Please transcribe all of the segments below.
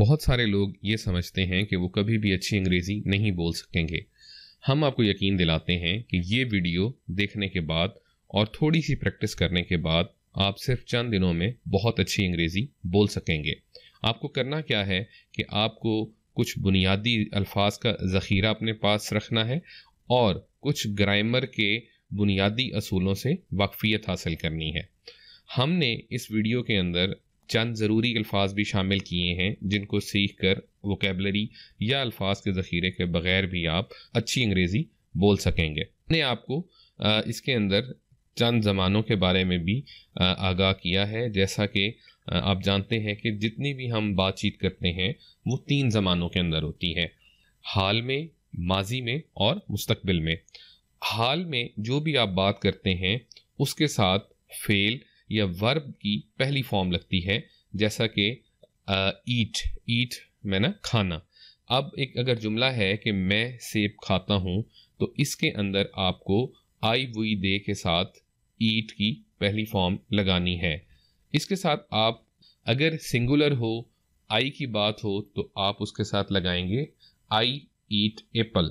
بہت سارے لوگ یہ سمجھتے ہیں کہ وہ کبھی بھی اچھی انگریزی نہیں بول سکیں گے. ہم آپ کو یقین دلاتے ہیں کہ یہ ویڈیو دیکھنے کے بعد اور تھوڑی سی پریکٹس کرنے کے بعد آپ صرف چند دنوں میں بہت اچھی انگریزی بول سکیں گے. آپ کو کرنا کیا ہے کہ آپ کو کچھ بنیادی الفاظ کا ذخیرہ اپنے پاس رکھنا ہے اور کچھ گرامر کے بنیادی اصولوں سے واقفیت حاصل کرنی ہے. ہم نے اس ویڈیو کے اندر چند ضروری الفاظ بھی شامل کیے ہیں جن کو سیکھ کر ووکیبلری یا الفاظ کے ذخیرے کے بغیر بھی آپ اچھی انگریزی بول سکیں گے. میں نے آپ کو اس کے اندر چند زمانوں کے بارے میں بھی آگاہ کیا ہے. جیسا کہ آپ جانتے ہیں کہ جتنی بھی ہم بات چیت کرتے ہیں وہ 3 زمانوں کے اندر ہوتی ہے: حال میں، ماضی میں اور مستقبل میں. حال میں جو بھی آپ بات کرتے ہیں اس کے ساتھ فعل یا ورب کی پہلی فارم لگتی ہے، جیسا کہ ایٹ میں نا کھانا. اب ایک اگر جملہ ہے کہ میں سیب کھاتا ہوں تو اس کے اندر آپ کو آئی وی دے کے ساتھ ایٹ کی پہلی فارم لگانی ہے. اس کے ساتھ آپ اگر سنگولر ہو، آئی کی بات ہو تو آپ اس کے ساتھ لگائیں گے آئی ایٹ ایپل.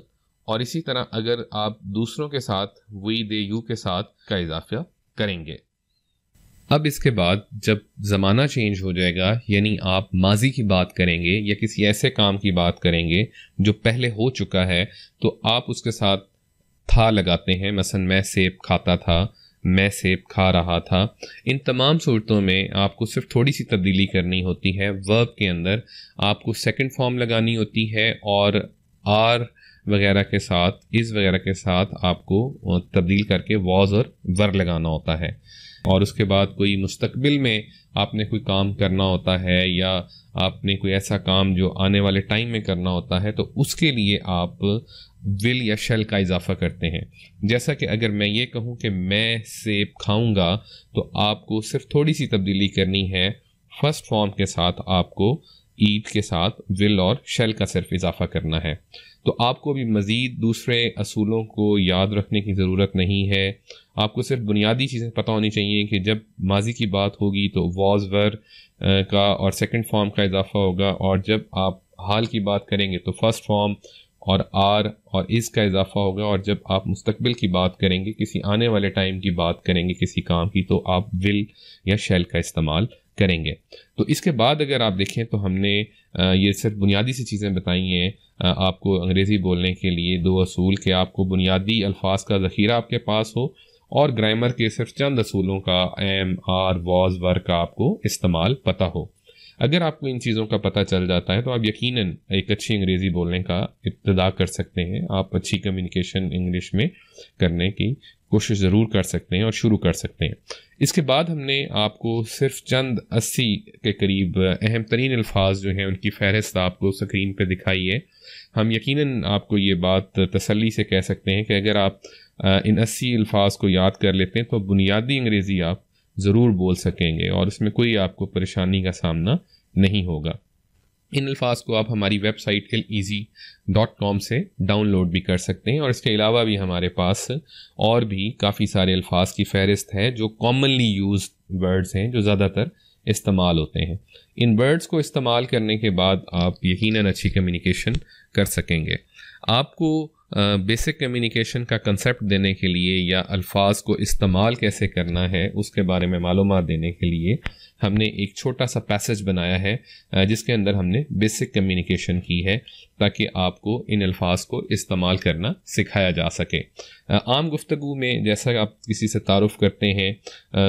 اور اسی طرح اگر آپ دوسروں کے ساتھ وی دے یو کے ساتھ کا اضافہ کریں گے. اب اس کے بعد جب زمانہ چینج ہو جائے گا، یعنی آپ ماضی کی بات کریں گے یا کسی ایسے کام کی بات کریں گے جو پہلے ہو چکا ہے، تو آپ اس کے ساتھ تھا لگاتے ہیں. مثلا میں سیب کھاتا تھا، میں سیب کھا رہا تھا. ان تمام صورتوں میں آپ کو صرف تھوڑی سی تبدیلی کرنی ہوتی ہے. ورب کے اندر آپ کو سیکنڈ فارم لگانی ہوتی ہے اور آر وغیرہ کے ساتھ، از وغیرہ کے ساتھ آپ کو تبدیل کر کے واز اور ور لگانا ہوتا ہے. اور اس کے بعد کوئی مستقبل میں آپ نے کوئی کام کرنا ہوتا ہے یا آپ نے کوئی ایسا کام جو آنے والے ٹائم میں کرنا ہوتا ہے تو اس کے لیے آپ ول یا شیل کا اضافہ کرتے ہیں. جیسا کہ اگر میں یہ کہوں کہ میں سیب کھاؤں گا تو آپ کو صرف تھوڑی سی تبدیلی کرنی ہے. فرسٹ فارم کے ساتھ آپ کو ایٹ کے ساتھ ول اور شیل کا صرف اضافہ کرنا ہے. تو آپ کو بھی مزید دوسرے اصولوں کو یاد رکھنے کی ضرورت نہیں ہے. آپ کو صرف بنیادی چیزیں پتہ ہونی چاہیے کہ جب ماضی کی بات ہوگی تو واز ور کا اور سیکنڈ فارم کا اضافہ ہوگا، اور جب آپ حال کی بات کریں گے تو فرسٹ فارم اور آر اور از کا اضافہ ہوگا، اور جب آپ مستقبل کی بات کریں گے، کسی آنے والے ٹائم کی بات کریں گے کسی کام کی، تو آپ ول یا شیل کا استعمال کریں گے. تو اس کے بعد اگر آپ دیکھیں تو ہم نے یہ صرف بنیادی سی چیزیں بتائی ہیں آپ کو انگریزی بولنے کے لیے. 2 اصول کہ آپ کو بنیادی الفاظ کا ذخیرہ آپ کے پاس ہو اور گرامر کے صرف چند اصولوں کا ایم، آر، واز، ور کا آپ کو استعمال پتہ ہو. اگر آپ کو ان چیزوں کا پتہ چل جاتا ہے تو آپ یقیناً ایک اچھی انگریزی بولنے کا ابتدا کر سکتے ہیں. آپ اچھی کمیونیکیشن انگلش میں کرنے کی کوشش ضرور کر سکتے ہیں اور شروع کر سکتے ہیں. اس کے بعد ہم نے آپ کو صرف چند 80 کے قریب اہم ترین الفاظ جو ہیں ان کی فہرست آپ کو اسکرین پہ دکھائی ہے. ہم یقیناً آپ کو یہ بات تسلی سے کہہ سکتے ہیں کہ اگر آپ ان 80 الفاظ کو یاد کر لیتے ہیں تو بنیادی انگریزی آپ ضرور بول سکیں گے اور اس میں کوئی آپ کو پریشانی کا سامنا نہیں ہوگا. ان الفاظ کو آپ ہماری ویب سائٹ leasy.com سے ڈاؤن لوڈ بھی کر سکتے ہیں، اور اس کے علاوہ بھی ہمارے پاس اور بھی کافی سارے الفاظ کی فہرست ہے جو کامنلی یوزڈ ورڈز ہیں، جو زیادہ تر استعمال ہوتے ہیں. ان ورڈز کو استعمال کرنے کے بعد آپ یقیناً اچھی کمیونیکیشن کر سکیں گے. آپ کو بیسک کمیونیکیشن کا کنسیپٹ دینے کے لیے یا الفاظ کو استعمال کیسے کرنا ہے اس کے بارے میں معلومات دینے کے لیے ہم نے ایک چھوٹا سا پیسج بنایا ہے جس کے اندر ہم نے بیسک کمیونیکیشن کی ہے تاکہ آپ کو ان الفاظ کو استعمال کرنا سکھایا جا سکے. عام گفتگو میں جیسا آپ کسی سے تعارف کرتے ہیں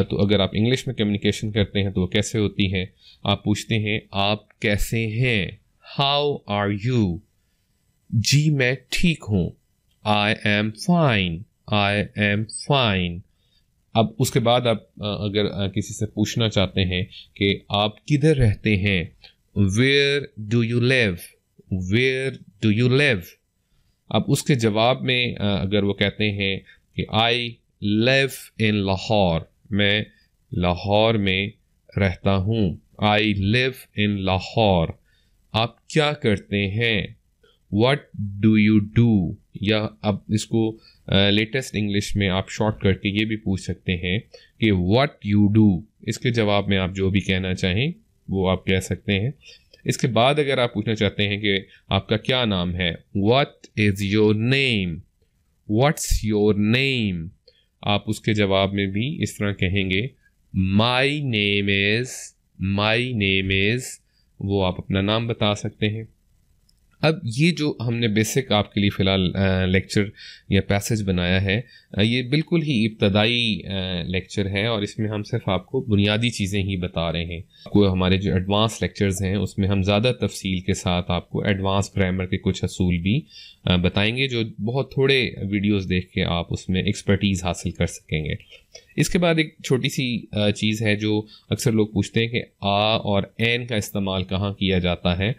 تو اگر آپ انگلش میں کمیونیکیشن کرتے ہیں تو وہ کیسے ہوتی ہے؟ آپ پوچھتے ہیں آپ کیسے ہیں، ہاؤ آر یو. جی میں ٹھیک ہوں، I am fine, I am fine. اب اس کے بعد آپ اگر کسی سے پوچھنا چاہتے ہیں کہ آپ کدھر رہتے ہیں، where do you live, where do you live. اب اس کے جواب میں اگر وہ کہتے ہیں کہ آئی لیو ان لاہور، میں لاہور میں رہتا ہوں، آئی لیو ان لاہور. آپ کیا کرتے ہیں، واٹ ڈو یو ڈو. یا اب اس کو لیٹسٹ انگلش میں آپ شارٹ کر کے یہ بھی پوچھ سکتے ہیں کہ واٹ یو ڈو. اس کے جواب میں آپ جو بھی کہنا چاہیں وہ آپ کہہ سکتے ہیں. اس کے بعد اگر آپ پوچھنا چاہتے ہیں کہ آپ کا کیا نام ہے، what is your name، what's your name، آپ اس کے جواب میں بھی اس طرح کہیں گے my name is، وہ آپ اپنا نام بتا سکتے ہیں۔ اب یہ جو ہم نے بیسک آپ کے لیے فی الحال لیکچر یا پیسج بنایا ہے، یہ بالکل ہی ابتدائی لیکچر ہے، اور اس میں ہم صرف آپ کو بنیادی چیزیں ہی بتا رہے ہیں۔ کوئی ہمارے جو ایڈوانس لیکچرز ہیں اس میں ہم زیادہ تفصیل کے ساتھ آپ کو ایڈوانس گرامر کے کچھ اصول بھی بتائیں گے، جو بہت تھوڑے ویڈیوز دیکھ کے آپ اس میں ایکسپرٹیز حاصل کر سکیں گے۔ اس کے بعد ایک چھوٹی سی چیز ہے جو اکثر لوگ پوچھتے ہیں کہ آ اور این کا استعمال کہاں کیا جاتا ہے۔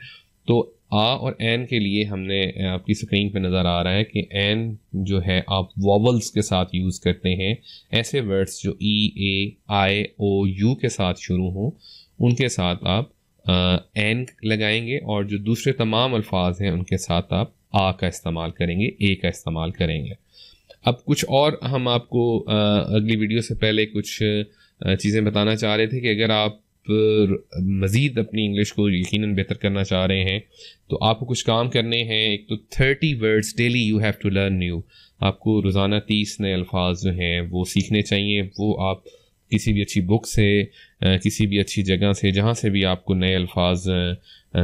تو آ اور این کے لیے ہم نے آپ کی اسکرین پہ نظر آ رہا ہے کہ این جو ہے آپ واولز کے ساتھ یوز کرتے ہیں، ایسے ورڈز جو ای، اے، آئی، او، یو کے ساتھ شروع ہوں ان کے ساتھ آپ این لگائیں گے، اور جو دوسرے تمام الفاظ ہیں ان کے ساتھ آپ آ کا استعمال کریں گے، اے کا استعمال کریں گے۔ اب کچھ اور ہم آپ کو اگلی ویڈیو سے پہلے کچھ چیزیں بتانا چاہ رہے تھے کہ اگر آپ مزید اپنی انگلش کو یقیناً بہتر کرنا چاہ رہے ہیں تو آپ کو کچھ کام کرنے ہیں۔ ایک تو 30 words daily you have to learn new, آپ کو روزانہ 30 نئے الفاظ جو ہیں وہ سیکھنے چاہیے۔ وہ آپ کسی بھی اچھی بک سے، کسی بھی اچھی جگہ سے، جہاں سے بھی آپ کو نئے الفاظ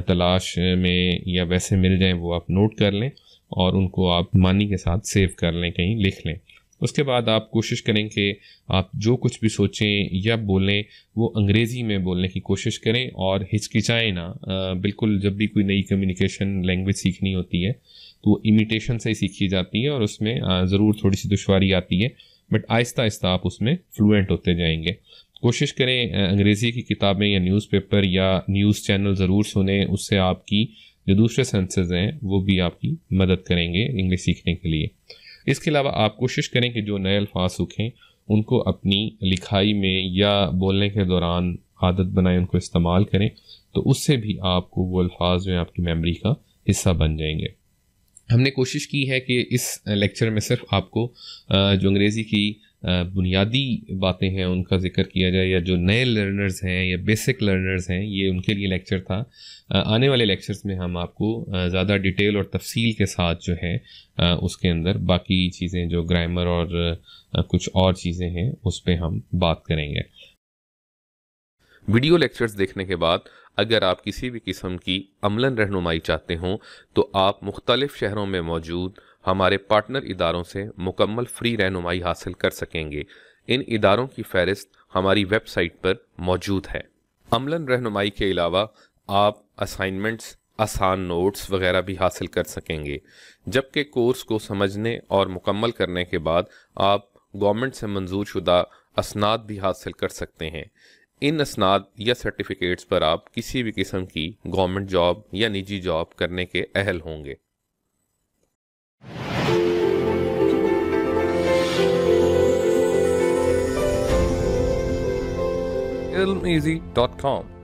تلاش میں یا ویسے مل جائیں وہ آپ نوٹ کر لیں، اور ان کو آپ معنی کے ساتھ سیو کر لیں، کہیں لکھ لیں۔ اس کے بعد آپ کوشش کریں کہ آپ جو کچھ بھی سوچیں یا بولیں وہ انگریزی میں بولنے کی کوشش کریں، اور ہچکچائیں نہ۔ بالکل جب بھی کوئی نئی کمیونیکیشن لینگویج سیکھنی ہوتی ہے تو وہ امیٹیشن سے ہی سیکھی جاتی ہے، اور اس میں ضرور تھوڑی سی دشواری آتی ہے، بٹ آہستہ آہستہ آپ اس میں فلوئنٹ ہوتے جائیں گے۔ کوشش کریں انگریزی کی کتابیں یا نیوز پیپر یا نیوز چینل ضرور سنیں، اس سے آپ کی جو دوسرے سینسز ہیں وہ بھی آپ کی مدد کریں گے انگلش سیکھنے کے لیے۔ اس کے علاوہ آپ کوشش کریں کہ جو نئے الفاظ سیکھیں ان کو اپنی لکھائی میں یا بولنے کے دوران عادت بنائیں، ان کو استعمال کریں، تو اس سے بھی آپ کو وہ الفاظ جو ہیں آپ کی میموری کا حصہ بن جائیں گے۔ ہم نے کوشش کی ہے کہ اس لیکچر میں صرف آپ کو جو انگریزی کی بنیادی باتیں ہیں ان کا ذکر کیا جائے، یا جو نئے لرنرز ہیں یا بیسک لرنرز ہیں یہ ان کے لیے لیکچر تھا۔ آنے والے لیکچرز میں ہم آپ کو زیادہ ڈیٹیل اور تفصیل کے ساتھ جو ہے اس کے اندر باقی چیزیں جو گرامر اور کچھ اور چیزیں ہیں اس پہ ہم بات کریں گے۔ ویڈیو لیکچرز دیکھنے کے بعد اگر آپ کسی بھی قسم کی عملاً رہنمائی چاہتے ہوں تو آپ مختلف شہروں میں موجود ہمارے پارٹنر اداروں سے مکمل فری رہنمائی حاصل کر سکیں گے۔ ان اداروں کی فہرست ہماری ویب سائٹ پر موجود ہے۔ عملاً رہنمائی کے علاوہ آپ اسائنمنٹس، آسان نوٹس وغیرہ بھی حاصل کر سکیں گے، جبکہ کورس کو سمجھنے اور مکمل کرنے کے بعد آپ گورنمنٹ سے منظور شدہ اسناد بھی حاصل کر سکتے ہیں۔ ان اسناد یا سرٹیفکیٹس پر آپ کسی بھی قسم کی گورنمنٹ جاب یا نجی جاب کرنے کے اہل ہوں گے۔ ilmeasy.com